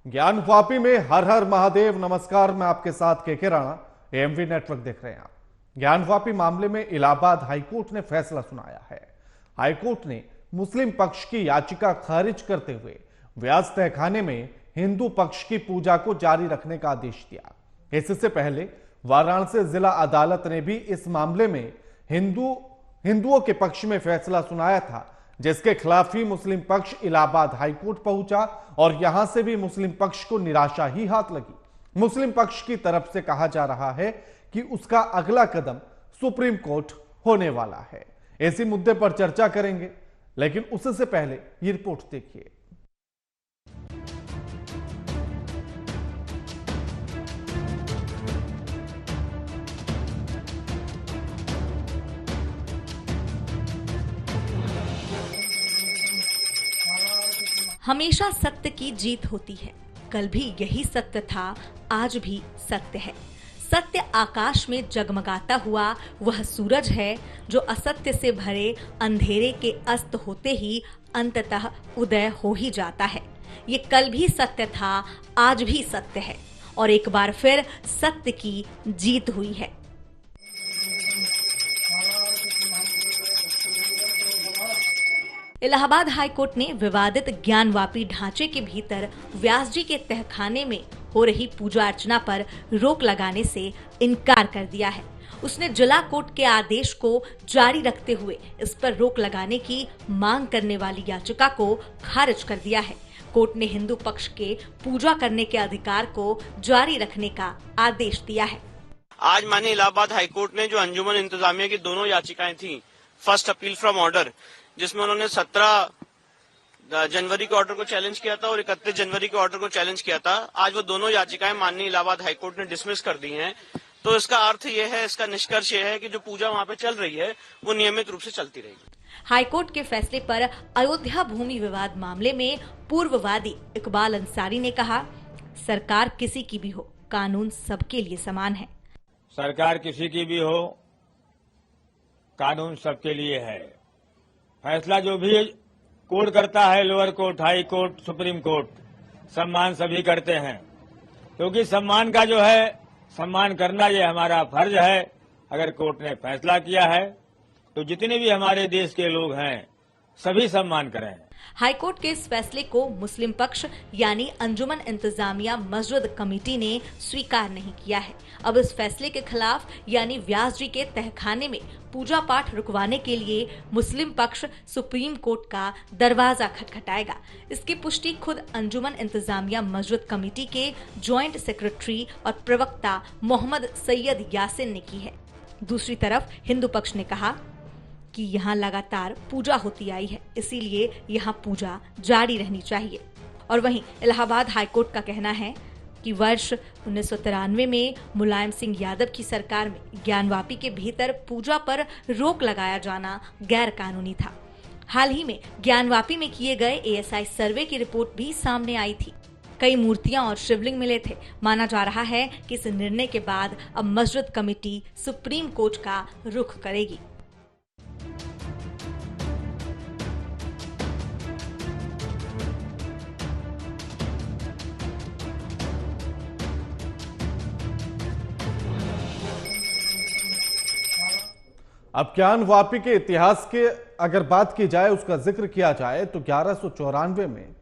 ज्ञानवापी में हर हर महादेव। नमस्कार, मैं आपके साथ के राणा, एएमवी नेटवर्क देख रहे हैं आप। ज्ञानवापी मामले में इलाहाबाद हाईकोर्ट ने फैसला सुनाया है। हाईकोर्ट ने मुस्लिम पक्ष की याचिका खारिज करते हुए व्यास तहखाने में हिंदू पक्ष की पूजा को जारी रखने का आदेश दिया। इससे पहले वाराणसी जिला अदालत ने भी इस मामले में हिंदुओं के पक्ष में फैसला सुनाया था, जिसके खिलाफ ही मुस्लिम पक्ष इलाहाबाद हाईकोर्ट पहुंचा और यहां से भी मुस्लिम पक्ष को निराशा ही हाथ लगी। मुस्लिम पक्ष की तरफ से कहा जा रहा है कि उसका अगला कदम सुप्रीम कोर्ट होने वाला है। इसी मुद्दे पर चर्चा करेंगे, लेकिन उससे पहले ये रिपोर्ट देखिए। हमेशा सत्य की जीत होती है। कल भी यही सत्य था, आज भी सत्य है। सत्य आकाश में जगमगाता हुआ वह सूरज है जो असत्य से भरे अंधेरे के अस्त होते ही अंततः उदय हो ही जाता है। ये कल भी सत्य था, आज भी सत्य है और एक बार फिर सत्य की जीत हुई है। इलाहाबाद हाईकोर्ट ने विवादित ज्ञानवापी ढांचे के भीतर व्यास जी के तहखाने में हो रही पूजा अर्चना पर रोक लगाने से इनकार कर दिया है। उसने जिला कोर्ट के आदेश को जारी रखते हुए इस पर रोक लगाने की मांग करने वाली याचिका को खारिज कर दिया है। कोर्ट ने हिंदू पक्ष के पूजा करने के अधिकार को जारी रखने का आदेश दिया है। आज माननीय इलाहाबाद हाईकोर्ट ने जो अंजुमन इंतजामिया की दोनों याचिकाएं थी, फर्स्ट अपील फ्रॉम ऑर्डर, जिसमें उन्होंने 17 जनवरी के ऑर्डर को चैलेंज किया था और 31 जनवरी के ऑर्डर को चैलेंज किया था, आज वो दोनों याचिकाएं माननीय इलाहाबाद हाईकोर्ट ने डिसमिस कर दी हैं। तो इसका अर्थ ये है, इसका निष्कर्ष ये है कि जो पूजा वहां पे चल रही है वो नियमित रूप से चलती रहेगी। हाईकोर्ट के फैसले पर अयोध्या भूमि विवाद मामले में पूर्ववादी इकबाल अंसारी ने कहा, सरकार किसी की भी हो, कानून सबके लिए समान है। सरकार किसी की भी हो, कानून सबके लिए है। फैसला जो भी कोर्ट करता है, lower court, high court, supreme court, सम्मान सभी करते हैं, क्योंकि सम्मान का जो है सम्मान करना ये हमारा फर्ज है। अगर कोर्ट ने फैसला किया है तो जितने भी हमारे देश के लोग हैं सभी सम्मान करें। हाईकोर्ट के इस फैसले को मुस्लिम पक्ष यानी अंजुमन इंतजामिया मस्जिद कमेटी ने स्वीकार नहीं किया है। अब इस फैसले के खिलाफ यानी व्यास जी के तहखाने में पूजा पाठ रुकवाने के लिए मुस्लिम पक्ष सुप्रीम कोर्ट का दरवाजा खटखटाएगा। इसकी पुष्टि खुद अंजुमन इंतजामिया मस्जिद कमेटी के ज्वाइंट सेक्रेटरी और प्रवक्ता मोहम्मद सैयद यासिन ने की है। दूसरी तरफ हिंदू पक्ष ने कहा कि यहाँ लगातार पूजा होती आई है, इसीलिए यहाँ पूजा जारी रहनी चाहिए। और वहीं इलाहाबाद हाईकोर्ट का कहना है कि वर्ष 1993 में मुलायम सिंह यादव की सरकार में ज्ञानवापी के भीतर पूजा पर रोक लगाया जाना गैर कानूनी था। हाल ही में ज्ञानवापी में किए गए एएसआई सर्वे की रिपोर्ट भी सामने आई थी। कई मूर्तियां और शिवलिंग मिले थे। माना जा रहा है कि इस निर्णय के बाद अब मस्जिद कमेटी सुप्रीम कोर्ट का रुख करेगी। अब ज्ञानवापी के इतिहास के अगर बात की जाए, उसका जिक्र किया जाए तो 1194 में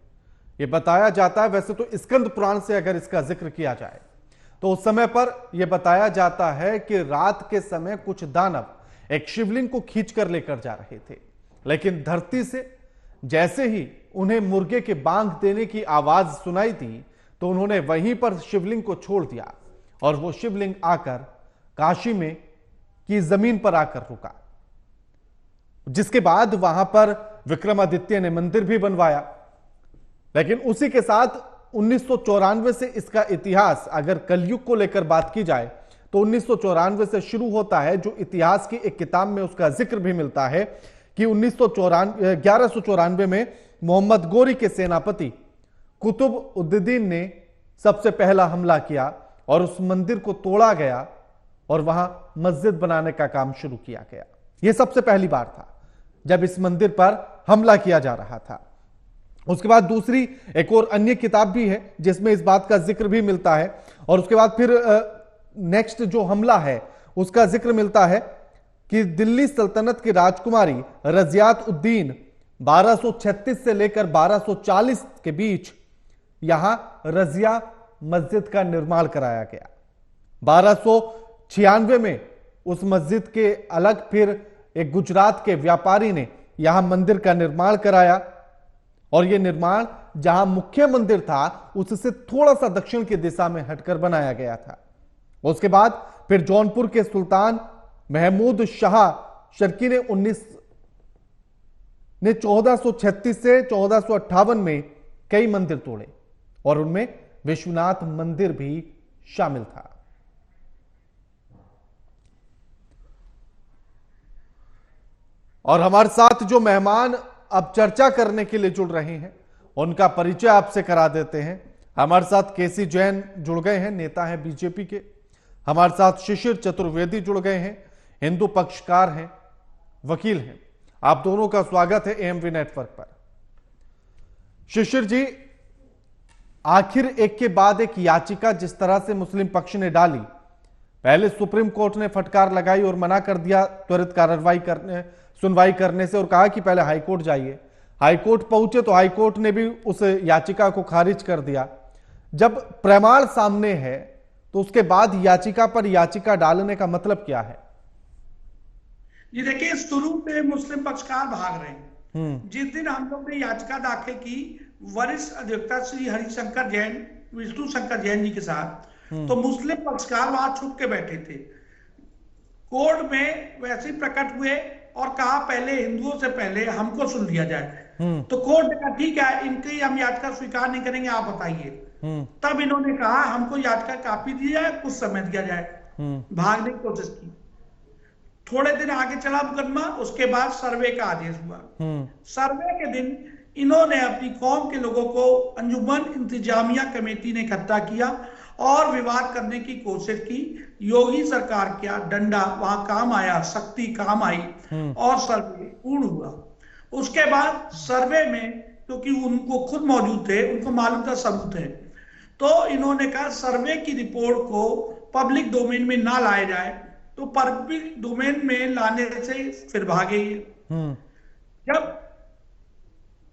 यह बताया जाता है। वैसे तो स्कंद पुराण से अगर इसका जिक्र किया जाए तो उस समय पर यह बताया जाता है कि रात के समय कुछ दानव एक शिवलिंग को खींचकर लेकर जा रहे थे, लेकिन धरती से जैसे ही उन्हें मुर्गे के बांग देने की आवाज सुनाई दी तो उन्होंने वहीं पर शिवलिंग को छोड़ दिया और वो शिवलिंग आकर काशी में की जमीन पर आकर रुका, जिसके बाद वहां पर विक्रमादित्य ने मंदिर भी बनवाया। लेकिन उसी के साथ 1994 से इसका इतिहास अगर कलयुग को लेकर बात की जाए तो 1994 से शुरू होता है, जो इतिहास की एक किताब में उसका जिक्र भी मिलता है कि 1194 में मोहम्मद गोरी के सेनापति कुतुब उद्दीन ने सबसे पहला हमला किया और उस मंदिर को तोड़ा गया और वहां मस्जिद बनाने का काम शुरू किया गया। यह सबसे पहली बार था जब इस मंदिर पर हमला किया जा रहा था। उसके बाद दूसरी एक और अन्य किताब भी है जिसमें इस बात का जिक्र भी मिलता है, और उसके बाद फिर नेक्स्ट जो हमला है उसका जिक्र मिलता है कि दिल्ली सल्तनत की राजकुमारी रजियात उद्दीन 1236 से लेकर 1240 के बीच यहां रजिया मस्जिद का निर्माण कराया गया। 1296 में उस मस्जिद के अलग फिर एक गुजरात के व्यापारी ने यहां मंदिर का निर्माण कराया, और यह निर्माण जहां मुख्य मंदिर था उससे थोड़ा सा दक्षिण की दिशा में हटकर बनाया गया था। उसके बाद फिर जौनपुर के सुल्तान महमूद शाह शर्की ने 1436 से 1458 में कई मंदिर तोड़े, और उनमें विश्वनाथ मंदिर भी शामिल था। और हमारे साथ जो मेहमान अब चर्चा करने के लिए जुड़ रहे हैं उनका परिचय आपसे करा देते हैं। हमारे साथ केसी जैन जुड़ गए हैं, नेता हैं बीजेपी के। हमारे साथ शिशिर चतुर्वेदी जुड़ गए हैं, हिंदू पक्षकार हैं, वकील हैं। आप दोनों का स्वागत है एएमवी नेटवर्क पर। शिशिर जी, आखिर एक के बाद एक याचिका जिस तरह से मुस्लिम पक्ष ने डाली, पहले सुप्रीम कोर्ट ने फटकार लगाई और मना कर दिया त्वरित कार्रवाई करने, सुनवाई करने से, और कहा कि पहले हाईकोर्ट जाइए। हाईकोर्ट पहुंचे तो हाईकोर्ट ने भी उस याचिका को खारिज कर दिया। जब प्रमाण सामने है तो उसके बाद याचिका पर याचिका डालने का मतलब क्या है? ये देखिए, शुरू में मुस्लिम पक्षकार भाग रहे हैं। जिस दिन हम लोग ने याचिका दाखिल की वरिष्ठ अधिवक्ता श्री हरिशंकर जैन, विष्णु शंकर जैन जी के साथ, तो मुस्लिम पक्षकार वहां छुप के बैठे थे। कोर्ट में वैसे ही प्रकट हुए और कहा पहले हिंदुओं से पहले हमको सुन लिया जाए। तो कोर्ट ने कहा ठीक है, इनकी हम याचिका स्वीकार नहीं करेंगे, आप बताइए। तब इन्होंने कहा हमको याचिका कॉपी दी जाए, कुछ समय दिया जाए। भागने की कोशिश की। थोड़े दिन आगे चला मुकदमा, उसके बाद सर्वे का आदेश हुआ। सर्वे के दिन इन्होंने अपनी कौम के लोगों को अंजुमन इंतजामिया कमेटी ने इकट्ठा किया और विवाद करने की कोशिश की। योगी सरकार क्या डंडा वहां काम आया, शक्ति काम आई और सर्वे पूर्ण हुआ। उसके बाद सर्वे में, क्योंकि उनको खुद मौजूद थे, उनको मालूम था सबूत है, तो इन्होंने कहा सर्वे की रिपोर्ट को पब्लिक डोमेन में ना लाया जाए। तो पब्लिक डोमेन में लाने से फिर भागे। जब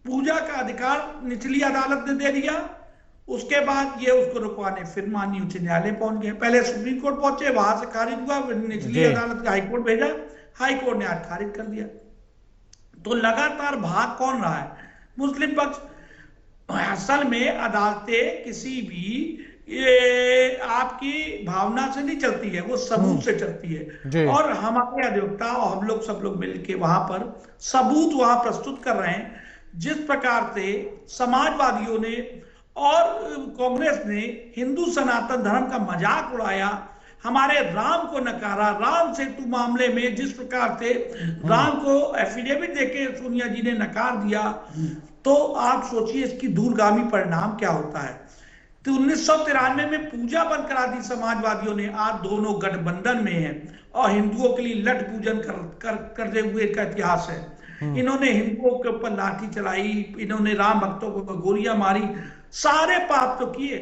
पूजा का अधिकार निचली अदालत ने दे दिया, उसके बाद ये उसको रुकवाने फिर माननीय उच्च न्यायालय पहुंच गए। पहले सुप्रीम कोर्ट पहुंचे, वहां से खारिज हुआ, निचली अदालत हाईकोर्ट भेजा, हाईकोर्ट ने आज खारिज कर दिया। तो लगातार भाग कौन रहा है? मुस्लिम पक्ष। असल में अदालतें किसी भी ये आपकी भावना से नहीं चलती है, वो सबूत से चलती है। और हमारे अधिवक्ता और हम लोग सब लोग मिलकर वहां पर सबूत वहां प्रस्तुत कर रहे हैं। जिस प्रकार से समाजवादियों ने और कांग्रेस ने हिंदू सनातन धर्म का मजाक उड़ाया, हमारे राम को नकारा, राम सेतु मामले में जिस प्रकार से राम को एफिडेविट देके सोनिया जी ने नकार दिया, तो आप सोचिए इसकी दूरगामी परिणाम क्या होता है। तो 1993 में पूजा बंद करा दी समाजवादियों ने, आज दोनों गठबंधन में हैं और हिंदुओं के लिए लठ पूजन करते हुए का इतिहास है। इन्होंने हिंदुओं के ऊपर लाठी चलाई, इन्होंने राम भक्तों को गोलियां मारी, सारे पाप तो किए।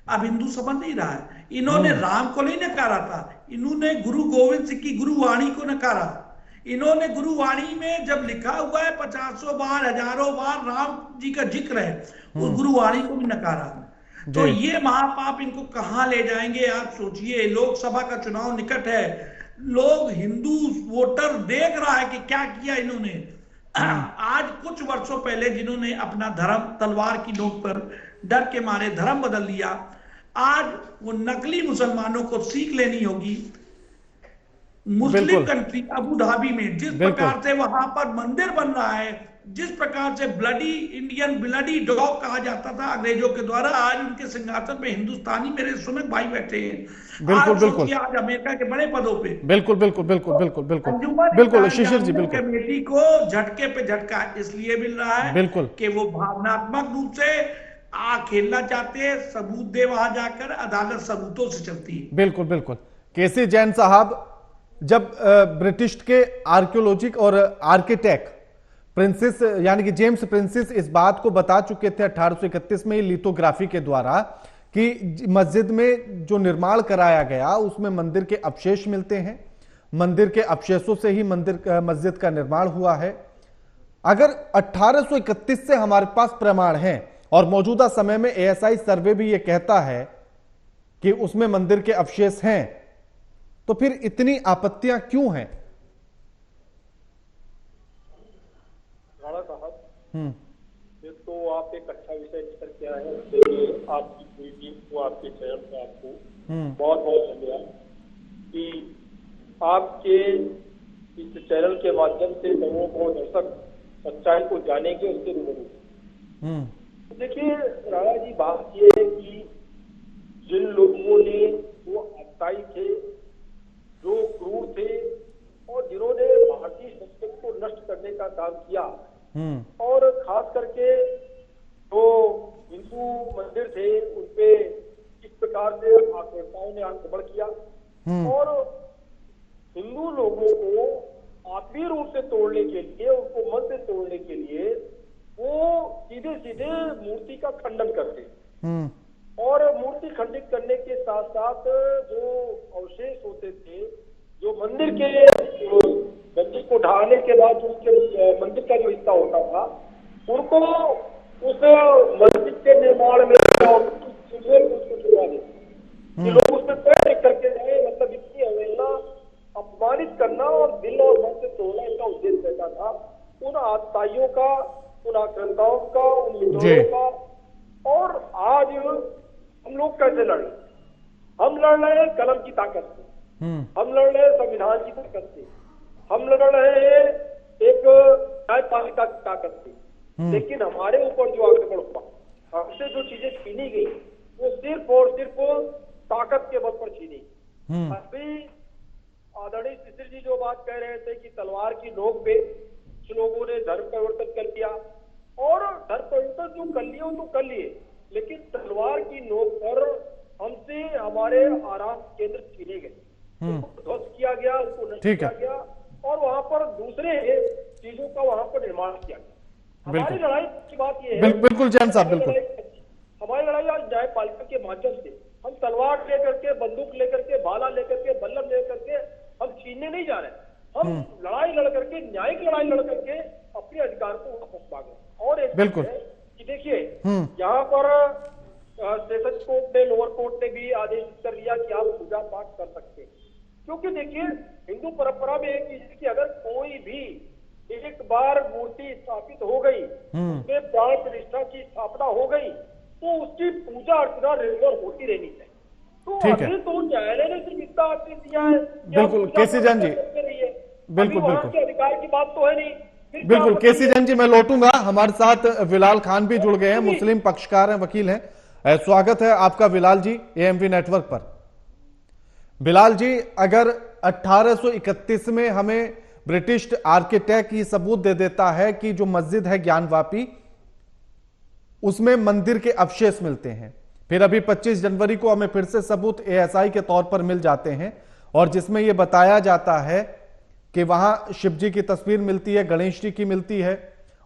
अब हिंदू समझ नहीं रहा है। इन्होंने राम को नहीं नकारा था, इन्होंने गुरु गोविंद सिंह की गुरुवाणी को नकारा। इन्होंने गुरुवाणी में जब लिखा हुआ है 50 बार, हजारों बार राम जी का जिक्र है, उस गुरुवाणी को भी नकारा। तो ये महापाप इनको कहां ले जाएंगे आप सोचिए। लोकसभा का चुनाव निकट है, लोग हिंदू वोटर देख रहा है कि क्या किया इन्होंने। आज कुछ वर्षों पहले जिन्होंने अपना धर्म तलवार की नोक पर डर के मारे धर्म बदल लिया, आज वो नकली मुसलमानों को सीख लेनी होगी। मुस्लिम कंट्री अबू धाबी में जिस प्रकार से वहां पर मंदिर बन रहा है, जिस प्रकार से ब्लडी इंडियन ब्लडी डॉग कहा जाता था अंग्रेजों के द्वारा, आज उनके सिंहासन पे हिंदुस्तानी मेरे सुनक भाई बैठे हैं। बिल्कुल बिल्कुल। आज अमेरिका के बड़े पदों पे। बिल्कुल बिल्कुल बिल्कुल बिल्कुल बिल्कुल बिल्कुल शिशिर जी, बिल्कुल कमेटी को झटके पे झटका इसलिए मिल रहा है बिल्कुल कि वो भावनात्मक रूप से खेलना चाहते हैं। सबूत दे वहां जाकर, अदालत सबूतों से चलती है। बिल्कुल बिल्कुल। केसी जैन साहब, जब ब्रिटिश के आर्कियोलॉजिक और आर्किटेक्ट प्रिंसेस यानी कि जेम्स प्रिंसेस इस बात को बता चुके थे 1831 में लिथोग्राफी के द्वारा कि मस्जिद में जो निर्माण कराया गया उसमें मंदिर के अवशेष मिलते हैं, मंदिर के अवशेषों से ही मस्जिद का निर्माण हुआ है। अगर 1831 से हमारे पास प्रमाण हैं और मौजूदा समय में एएसआई सर्वे भी यह कहता है कि उसमें मंदिर के अवशेष हैं, तो फिर इतनी आपत्तियां क्यों हैं? राणा साहब, एक तो आप एक अच्छा विषय लेकर के आए हैं, उसके लिए आपकी पूरी टीम को, आपके चैनल को आपको बहुत बहुत धन्यवाद कि आपके इस चैनल के माध्यम से लोगों को, दर्शक सच्चाई को जानेंगे, उससे रूबरू। देखिए राणा जी, बात ये है कि जिन लोगों ने वो अत्याचारी थे, जो क्रूर थे और जिन्होंने भारतीय संस्कृति को नष्ट करने का काम किया, और खास करके जो हिंदू मंदिर थे उनपे इस प्रकार से आक्रांताओं ने आक्रमण किया और हिंदू लोगों को आत्मीय रूप से तोड़ने के लिए, उनको मन से तोड़ने के लिए वो सीधे सीधे मूर्ति का खंडन करते और मूर्ति खंडित करने के साथ साथ जो अवशेष होते थे, जो मंदिर को ढहाने के बाद जो उसके मंदिर का जो हिस्सा होता था, उनको उस मस्जिद के निर्माण में छुड़वा देते कि लोग उसमें पैर रख करके जाए। मतलब इतनी अवहेलना, अपमानित करना और दिल और मन से तोड़ना इसका उद्देश्य रहता था। उन आतताइयों का, उन आक्रांताओं का, उन विद्रोहियों का। और आज हम लोग कैसे लड़ रहे? हम लड़ रहे हैं कलम की ताकत से, हम लड़ रहे हैं संविधान की ताकत से, हम लड़ रहे हैं एक न्यायपालिका की ताकत से। लेकिन हमारे ऊपर जो आक्रमण हुआ, हमसे जो चीजें छीनी गई, वो सिर्फ और सिर्फ ताकत के बल पर छीनी। अभी आदरणीय शिशिर जी जो बात कह रहे थे कि तलवार की नोक पे कुछ लोगों ने धर्म परिवर्तन कर लिया, और धर्म परिवर्तन जो कर लिए तो कर लिए, लेकिन तलवार की नोक पर हमसे हमारे आराम केंद्र छीने गए, उनको ध्वस्त किया गया, उनको नष्ट किया गया, और वहां पर दूसरे चीजों का वहां पर निर्माण किया गया। हमारी लड़ाई की बात यह है, बिल्कुल जैन साहब, बिल्कुल हमारी लड़ाई आज न्यायपालिका के माध्यम से, हम तलवार लेकर के, बंदूक लेकर के, भाला लेकर के, बल्लम लेकर के हम छीनने नहीं जा रहे, हम लड़ाई लड़ करके, न्यायिक लड़ाई लड़ करके अपने अधिकार को वापस मांगे। और एक बिल्कुल कि देखिए यहाँ पर सेशन कोर्ट ने, लोअर कोर्ट ने भी आदेश कर दिया कि आप पूजा पाठ कर सकते हैं, क्योंकि देखिए हिंदू परंपरा में एक चीज है कि अगर कोई भी एक बार मूर्ति स्थापित हो गई, उसमें प्राण प्रतिष्ठा की स्थापना हो गई, तो उसकी पूजा अर्चना रेगुलर होती रहनी चाहिए। तो अभी तो न्यायालय ने सिर्फ इतना आदेश दिया है, बिल्कुल केसी जैन जी, बिल्कुल बिल्कुल अधिकार की बात तो है नहीं। बिल्कुल केसी जैन जी, मैं लौटूंगा। हमारे साथ विलाल खान भी जुड़ गए हैं, मुस्लिम पक्षकार हैं, वकील हैं। स्वागत है आपका विलाल जी एएमवी नेटवर्क पर। बिलाल जी, अगर 1831 में हमें ब्रिटिश आर्किटेक्ट ये सबूत दे देता है कि जो मस्जिद है ज्ञानवापी, उसमें मंदिर के अवशेष मिलते हैं, फिर अभी 25 जनवरी को हमें फिर से सबूत एएसआई के तौर पर मिल जाते हैं, और जिसमें यह बताया जाता है कि वहां शिव जी की तस्वीर मिलती है, गणेश जी की मिलती है,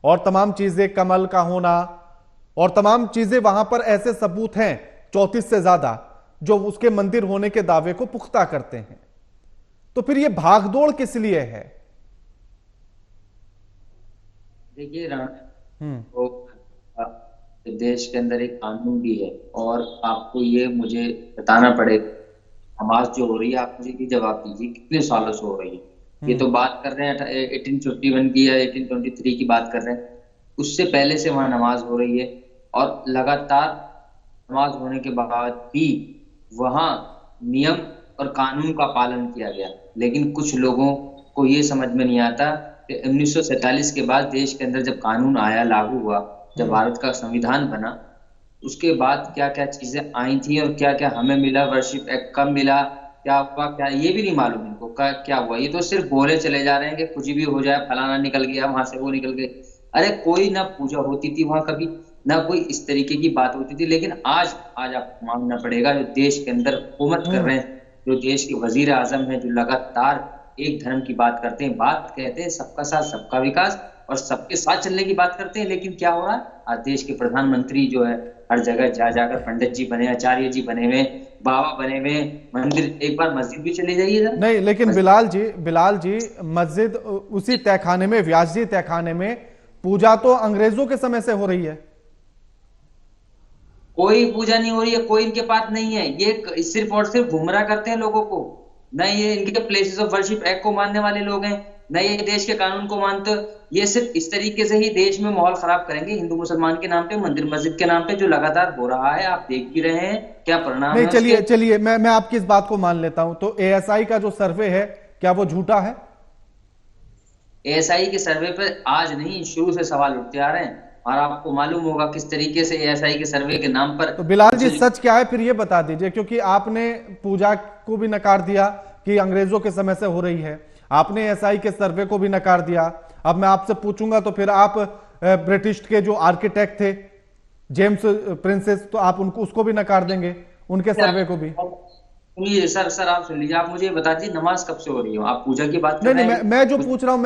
और तमाम चीजें, कमल का होना और तमाम चीजें वहां पर ऐसे सबूत हैं 34 से ज्यादा जो उसके मंदिर होने के दावे को पुख्ता करते हैं। तो फिर ये भागदौड़ किस लिए है? देखिए तो देश के अंदर एक कानून भी है, और आपको ये मुझे बताना पड़ेगा, नमाज जो हो रही है, आप मुझे जवाब दीजिए कितने सालों से हो रही है? ये तो बात कर रहे हैं 1851 की या 1823 की बात कर रहे हैं, उससे पहले से वहां नमाज हो रही है, और लगातार नमाज होने के बाद भी वहां नियम और कानून का पालन किया गया। लेकिन कुछ लोगों को ये समझ में नहीं आता कि 1947 के बाद देश के अंदर जब कानून आया, लागू हुआ, जब भारत का संविधान बना, उसके बाद क्या क्या चीजें आई थी और क्या क्या हमें मिला, वर्शिप एक्ट कब मिला, क्या हुआ, क्या ये भी नहीं मालूम इनको क्या हुआ। ये तो सिर्फ बोले चले जा रहे हैं कि कुछ भी हो जाए, फलाना निकल गया, वहां से वो निकल गए। अरे कोई ना पूजा होती थी वहां कभी, ना कोई इस तरीके की बात होती थी। लेकिन आज आपको मानना पड़ेगा, जो देश के अंदर हुकूमत कर रहे हैं, जो देश के वजीर आजम है, जो लगातार एक धर्म की बात करते हैं, बात कहते हैं सबका साथ सबका विकास, और सबके साथ चलने की बात करते हैं, लेकिन क्या हो रहा है, आज देश के प्रधानमंत्री जो है हर जगह जा जाकर पंडित जी बने, आचार्य जी बने हुए, बाबा बने हुए, मंदिर, एक बार मस्जिद भी चले जाइए जरा। नहीं, लेकिन बिलाल जी मस्जिद उसी तहखाने में, व्यासजी तहखाने में पूजा तो अंग्रेजों के समय से हो रही है। कोई पूजा नहीं हो रही है, कोई इनके पास नहीं है, ये सिर्फ और सिर्फ गुमराह करते हैं लोगों को। न ये इनके प्लेसेस ऑफ वर्शिप एक्ट को मानने वाले लोग हैं, न ये देश के कानून को मानते। ये सिर्फ इस तरीके से ही देश में माहौल खराब करेंगे, हिंदू मुसलमान के नाम पे, मंदिर मस्जिद के नाम पे, जो लगातार हो रहा है, आप देख भी रहे हैं क्या परिणाम है। नहीं, चलिए मैं आपकी इस बात को मान लेता हूं। तो एएसआई का जो सर्वे है, क्या वो झूठा है? एएसआई के सर्वे पर आज नहीं, शुरू से सवाल उठते आ रहे हैं, और आपको मालूम होगा किस तरीके से एएसआई के सर्वे के नाम पर। तो बिलाल जी सच क्या है फिर ये बता दीजिए, क्योंकि आपने पूजा को भी नकार दिया कि अंग्रेजों के समय से हो रही है, आपने एएसआई के सर्वे को भी नकार दिया। अब मैं आपसे पूछूंगा तो फिर आप ब्रिटिश के जो आर्किटेक्ट थे जेम्स प्रिंसेस, तो आप उनको उसको भी नकार देंगे, उनके सर्वे को भी? सुनिए सर आप सुन लीजिए, आप मुझे बता दीजिए नमाज कब से हो रही हो, आप पूजा की बात कर रहे हैं। मैं जो पूछ रहा हूं,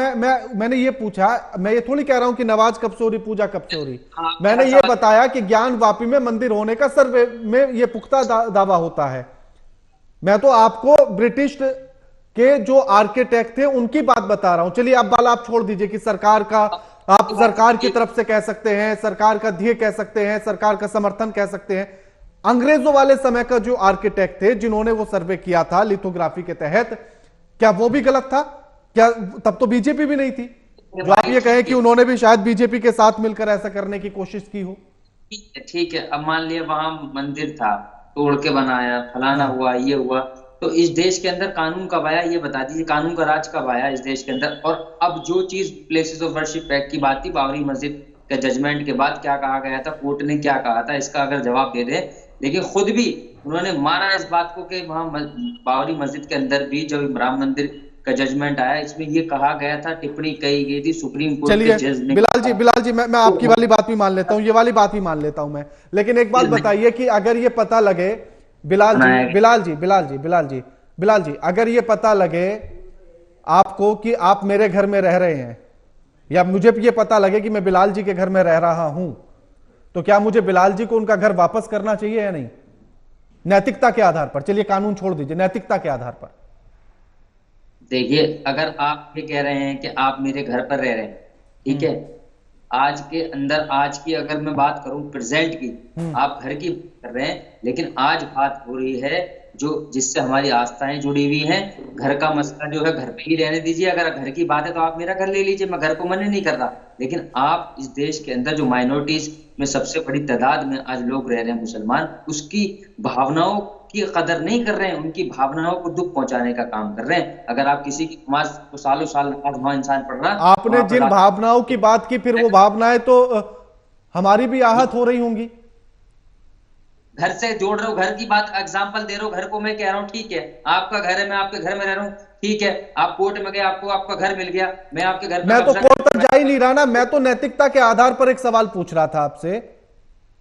मैंने ये पूछा, मैं ये थोड़ी कह रहा हूं कि नमाज कब से हो रही, पूजा कब से हो रही। मैंने ये बताया कि ज्ञान वापी में मंदिर होने का सर्वे में ये पुख्ता दावा होता है। मैं तो आपको ब्रिटिश के जो आर्किटेक्ट थे उनकी बात बता रहा हूं। चलिए अब बाल आप छोड़ दीजिए कि सरकार का, आप सरकार की तरफ से कह सकते हैं, सरकार का ध्येय कह सकते हैं, सरकार का समर्थन कह सकते हैं। अंग्रेजों वाले समय का जो आर्किटेक्ट थे जिन्होंने वो सर्वे किया था लिथोग्राफी के तहत, क्या वो भी गलत था? क्या तब तो बीजेपी भी नहीं थी? जो आप ये कहें कि उन्होंने भी शायद बीजेपी के साथ मिलकर ऐसा करने की कोशिश की हो। ठीक है, अब मान लिया वहां मंदिर था, तोड़ के बनाया, फलाना हुआ, ये हुआ, तो इस देश के अंदर कानून कब आया, ये बता दीजिए, कानून का राज कब आया इस देश के अंदर? और अब जो चीज प्लेसेस ऑफ वर्शिप एक्ट की बात थी, बाबरी मस्जिद के जजमेंट के बाद क्या कहा गया था, कोर्ट ने क्या कहा था, इसका अगर जवाब दे दे। लेकिन खुद भी उन्होंने माना इस बात को कि वहां बाबरी मस्जिद के अंदर भी जब राम मंदिर का जजमेंट आया, इसमें ये कहा गया था, टिप्पणी कही गई थी सुप्रीम कोर्ट के जज ने। बिलाल जी मैं आपकी वाली बात भी मान लेता हूं, ये वाली बात भी मान लेता हूं मैं, लेकिन एक बात बताइए कि अगर ये पता लगे बिलाल जी अगर ये पता लगे आपको कि आप मेरे घर में रह रहे हैं, या मुझे ये पता लगे कि मैं बिलाल जी के घर में रह रहा हूं, तो क्या मुझे बिलाल जी को उनका घर वापस करना चाहिए या नहीं? नैतिकता के आधार पर, चलिए कानून छोड़ दीजिए, नैतिकता के आधार पर। देखिए, अगर आप ये कह रहे हैं कि आप मेरे घर पर रह रहे हैं, ठीक है, आज के अंदर, आज की अगर मैं बात करूं प्रेजेंट की, आप घर की कर रहे हैं, लेकिन आज बात हो रही है जो जिससे हमारी आस्थाएं जुड़ी हुई हैं, घर का मसला जो है घर पे ही रहने दीजिए। अगर घर की बात है तो आप मेरा घर ले लीजिए, मैं घर को मना नहीं कर रहा, लेकिन आप इस देश के अंदर जो माइनॉरिटीज में सबसे बड़ी तादाद में आज लोग रह रहे हैं मुसलमान, उसकी भावनाओं की कदर नहीं कर रहे हैं, उनकी भावनाओं को दुख पहुंचाने का काम कर रहे हैं। अगर आप किसी की नमाज को सालों साल नमाज वहां इंसान पढ़ रहा, आपने जिन भावनाओं की बात की, फिर वो भावनाएं तो हमारी भी आहत हो रही होंगी। घर से जोड़ रहा हूँ, घर की बात एग्जांपल दे रहा हूँ, घर को मैं कह रहा हूँ, ठीक है आपका घर है, मैं आपके घर में रह रहा हूँ, ठीक है, आप कोर्ट में गए, आपको आपका घर मिल गया, मैं आपके घर मैं तो कोर्ट तक जा ही नहीं रहा ना, मैं तो नैतिकता के आधार पर एक सवाल पूछ रहा था आपसे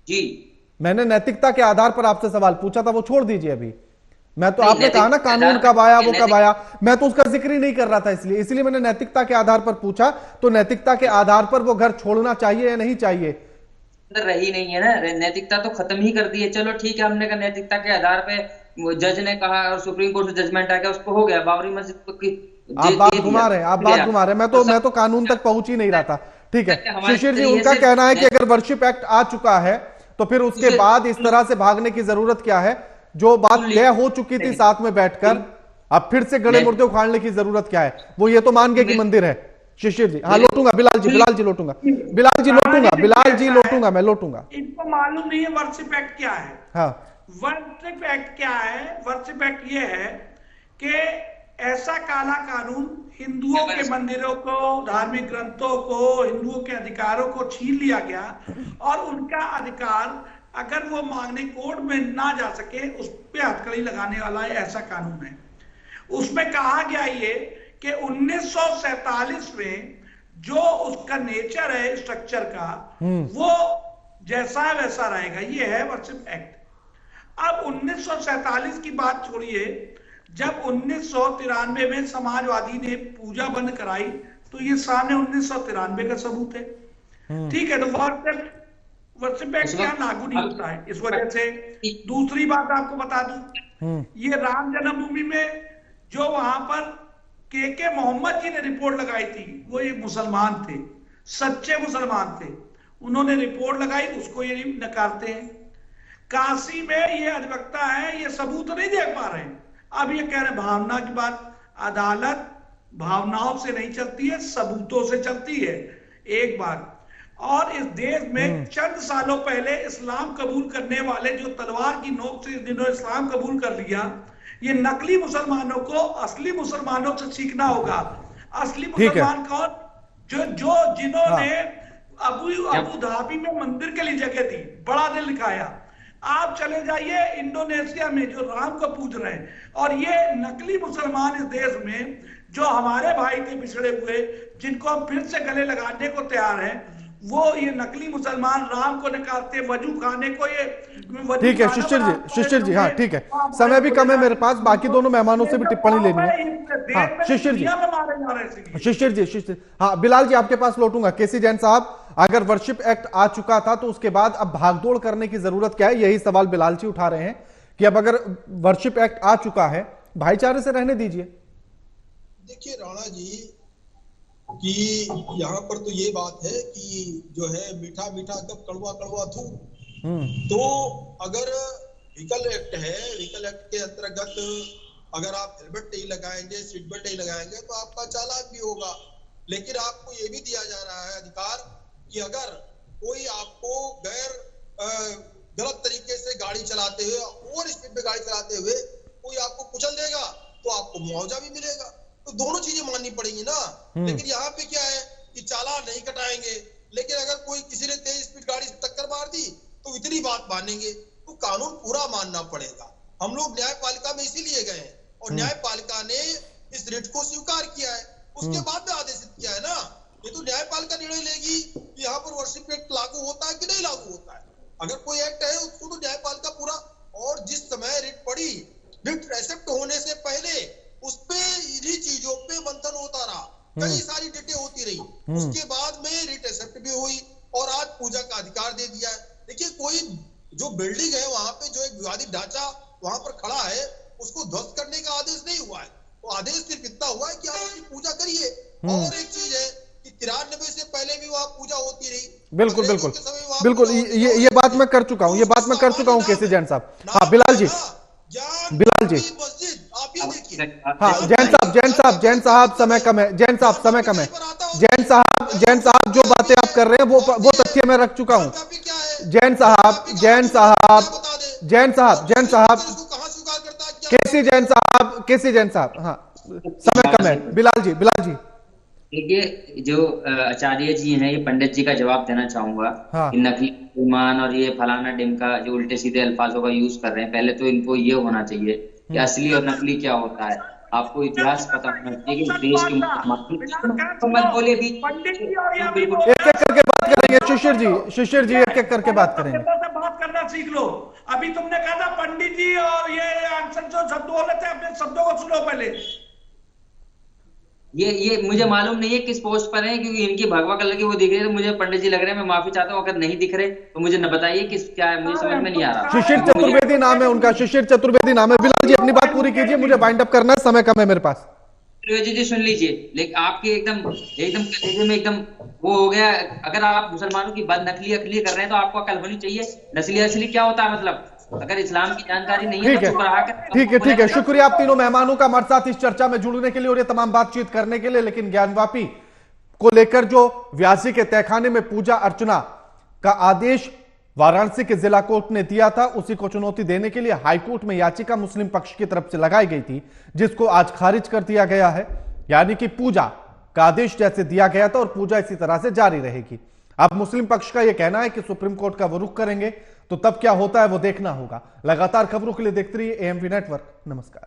जी। मैंने नैतिकता के आधार पर आपसे सवाल पूछा था, वो छोड़ दीजिए अभी। मैं तो, आपने कहा ना कानून कब आया, वो कब आया, मैं तो उसका जिक्र ही नहीं कर रहा था, इसलिए मैंने नैतिकता के आधार पर पूछा। तो नैतिकता के आधार पर वो घर छोड़ना चाहिए या नहीं चाहिए? रही नहीं है ना, नैतिकता तो खत्म ही कर दी है। चलो ठीक है, हमने कहा नैतिकता के आधार पे जज ने कहा और सुप्रीम कोर्ट से जजमेंट आ गया, उसको हो गया। बाबरी मस्जिद की आप बात घुमा रहे हैं, मैं तो कानून तक पहुंच ही नहीं रहा था। ठीक है शिशिर जी, उनका कहना है कि अगर वर्शिप एक्ट आ चुका है तो फिर उसके बाद इस तरह से भागने की जरूरत क्या है? जो बात तय हो चुकी थी साथ में बैठकर, अब फिर से गड़े मुर्दे उखाड़ने की जरूरत क्या है? वो ये तो मान गए कि मंदिर है। शिशिर जी, हाँ लोटूंगा, बिलाल जी लोटूंगा, मैं लोटूंगा। इनको मालूम नहीं है वर्शिप एक्ट क्या है। हाँ, वर्शिप एक्ट क्या है? वर्शिप एक्ट ये है कि ऐसा काला कानून हिंदुओं के मंदिरों को, धार्मिक ग्रंथों को, हिंदुओं के अधिकारों को छीन लिया गया, और उनका अधिकार अगर वो मांगने कोर्ट में ना जा सके उस पर हथकड़ी लगाने वाला ऐसा कानून है। उसमें कहा गया ये कि 1947 में जो उसका नेचर है स्ट्रक्चर का, वो जैसा है वैसा रहेगा। ये है वर्शिप एक्ट। अब 1947 की बात छोड़िए, जब 1993 में समाजवादी ने पूजा बंद कराई तो ये सामने 1993 का सबूत है। ठीक है, तो वर्शिप एक्ट यहाँ लागू नहीं होता है इस वजह से। दूसरी बात आपको बता दूं, ये राम जन्मभूमि में जो वहां पर के मोहम्मद जी ने रिपोर्ट लगाई थी, वो एक मुसलमान थे, सच्चे मुसलमान थे, उन्होंने रिपोर्ट लगाई, उसको ये नकारते हैं। काशी में ये अधिवक्ता है, ये सबूत नहीं देख पा रहे हैं, अब ये कह रहे भावना की बात। अदालत भावनाओं से नहीं चलती है, सबूतों से चलती है। एक बात और, इस देश में चंद सालों पहले इस्लाम कबूल करने वाले जो तलवार की नोक से जिन्होंने इस्लाम कबूल कर लिया, ये नकली मुसलमानों को असली मुसलमानों से सीखना होगा। असली मुसलमान कौन? जिन्होंने अबू धाबी में मंदिर के लिए जगह दी, बड़ा दिल दिखाया। आप चले जाइए इंडोनेशिया में जो राम को पूज रहे हैं, और ये नकली मुसलमान इस देश में जो हमारे भाई थे पिछड़े हुए, जिनको हम फिर से गले लगाने को तैयार हैं, वो ये नकली मुसलमान राम को निकालते, वजू खाने को ये। ठीक है शिशिर जी, हाँ ठीक है, समय भी कम है मेरे पास, बाकी दोनों मेहमानों से भी टिप्पणी लेनी है। हाँ शिशिर जी, हाँ बिलाल जी आपके पास लौटूंगा। केसी जैन साहब, अगर वर्शिप एक्ट आ चुका था तो उसके बाद अब भागदौड़ करने की जरूरत क्या है? यही सवाल बिलाल जी उठा रहे हैं कि अब अगर वर्शिप एक्ट आ चुका है, भाईचारे से रहने दीजिए। देखिए राणा जी कि यहाँ पर तो ये बात है कि जो है मीठा मीठा कब कड़वा कड़वा थू। तो अगर व्हीकल एक्ट है, व्हीकल एक्ट के अंतर्गत अगर आप हेलमेट नहीं लगाएंगे, सीट बेल्ट नहीं लगाएंगे तो आपका चालान भी होगा। लेकिन आपको ये भी दिया जा रहा है अधिकार कि अगर कोई आपको गलत तरीके से गाड़ी चलाते हुए, ओवर स्पीड में गाड़ी चलाते हुए कोई आपको कुचल देगा तो आपको मुआवजा भी मिलेगा। तो दोनों चीजें माननी पड़ेंगी ना। लेकिन यहाँ पे क्या है कि चालान नहीं कटाएंगे, लेकिन अगर कोई किसी ने तेज स्पीड गाड़ी से टक्कर मार दी तो इतनी बात मानेंगे। तो कानून पूरा मानना पड़ेगा। हम लोग न्यायपालिका में इसीलिए गए हैं और न्यायपालिका ने इस रिट को स्वीकार किया है, उसके बाद में आदेशित किया है ना। ये तो न्यायपालिका निर्णय लेगी कि यहाँ पर वर्शिप एक्ट लागू होता है कि नहीं लागू होता है। अगर कोई एक्ट है उसको तो न्यायपालिका पूरा, और जिस समय रिट पड़ी, रिट एक्सेप्ट होने से पहले उस पे इन्हीं चीजों पे मंथन होता रहा, कई सारी डेटें होती रही, उसके बाद में रिट एक्सेप्ट भी हुई और आज पूजा का अधिकार दे दिया है। देखिए कोई जो बिल्डिंग है वहां पे जो एक विवादित ढांचा वहां पर खड़ा है, उसको ध्वस्त करने का आदेश नहीं हुआ है। तो आदेश सिर्फ इतना हुआ है कि आप उसकी पूजा करिए। और एक चीज है कि 93 से पहले भी वहां पूजा होती रही। बिल्कुल बिल्कुल बिल्कुल, ये बात मैं कर चुका हूँ, ये बात मैं कर चुका हूँ केसी जैन साहब। हाँ बिलाल जी, बिलाल जी, हाँ जैन साहब समय कम है, जैन साहब समय कम है। जैन साहब जो बातें आप कर रहे हैं वो तथ्य मैं रख चुका हूँ। जैन साहब केसी जैन साहब, हाँ समय कम है। बिलाल जी देखिए जो आचार्य जी हैं, ये पंडित जी का जवाब देना चाहूंगा। हाँ। कि नकली मुसलमान और ये फलाना डिमका जो उल्टे सीधे अल्फाजों का यूज कर रहे हैं, पहले तो इनको ये होना चाहिए कि असली और नकली क्या होता है। आपको इतिहास पता होना चाहिए कि देश के मुसलमान बोले भी एक एक करके बात करेंगे। शिशिर जी एक एक करके बात करेंगे। बात करना सीख लो। अभी तुमने कहा था पंडित जी और ये आंसर जो शब्द बोले थे, अपने शब्दों को सुनो पहले। ये मुझे मालूम नहीं है किस पोस्ट पर है, क्योंकि इनकी भगवा कलर की वो दिख रही है तो मुझे पंडित जी लग रहे हैं। मैं माफी चाहता हूँ अगर नहीं दिख रहे तो मुझे न बताइए किस क्या है, मुझे समझ में नहीं आ रहा। शिशिर चतुर्वेदी नाम है उनका, शिशिर चतुर्वेदी नाम है। बिलाल जी अपनी बात पूरी कीजिए, मुझे वाइंड अप करना है, समय कम है मेरे पास। जी सुन लीजिए, लेकिन आपके एकदम कलेजे में एकदम वो हो गया। अगर आप मुसलमानों की बात नकली अकली कर रहे हैं तो आपको अकल होनी चाहिए। नस्ली असली क्या होता है, मतलब अगर इस्लाम की जानकारी नहीं है तो ठीक है। शुक्रिया आप तीनों मेहमानों का हमारे साथ इस चर्चा में जुड़ने के लिए और ये तमाम बातचीत करने के लिए। लेकिन ज्ञानवापी को लेकर जो व्यासी के तहखाने में पूजा अर्चना का आदेश वाराणसी के जिला कोर्ट ने दिया था, उसी को चुनौती देने के लिए हाईकोर्ट में याचिका मुस्लिम पक्ष की तरफ से लगाई गई थी, जिसको आज खारिज कर दिया गया है। यानी कि पूजा का आदेश जैसे दिया गया था और पूजा इसी तरह से जारी रहेगी। अब मुस्लिम पक्ष का यह कहना है कि सुप्रीम कोर्ट का वो रुख करेंगे, तो तब क्या होता है वो देखना होगा। लगातार खबरों के लिए देखते रहिए एएमपी नेटवर्क। नमस्कार।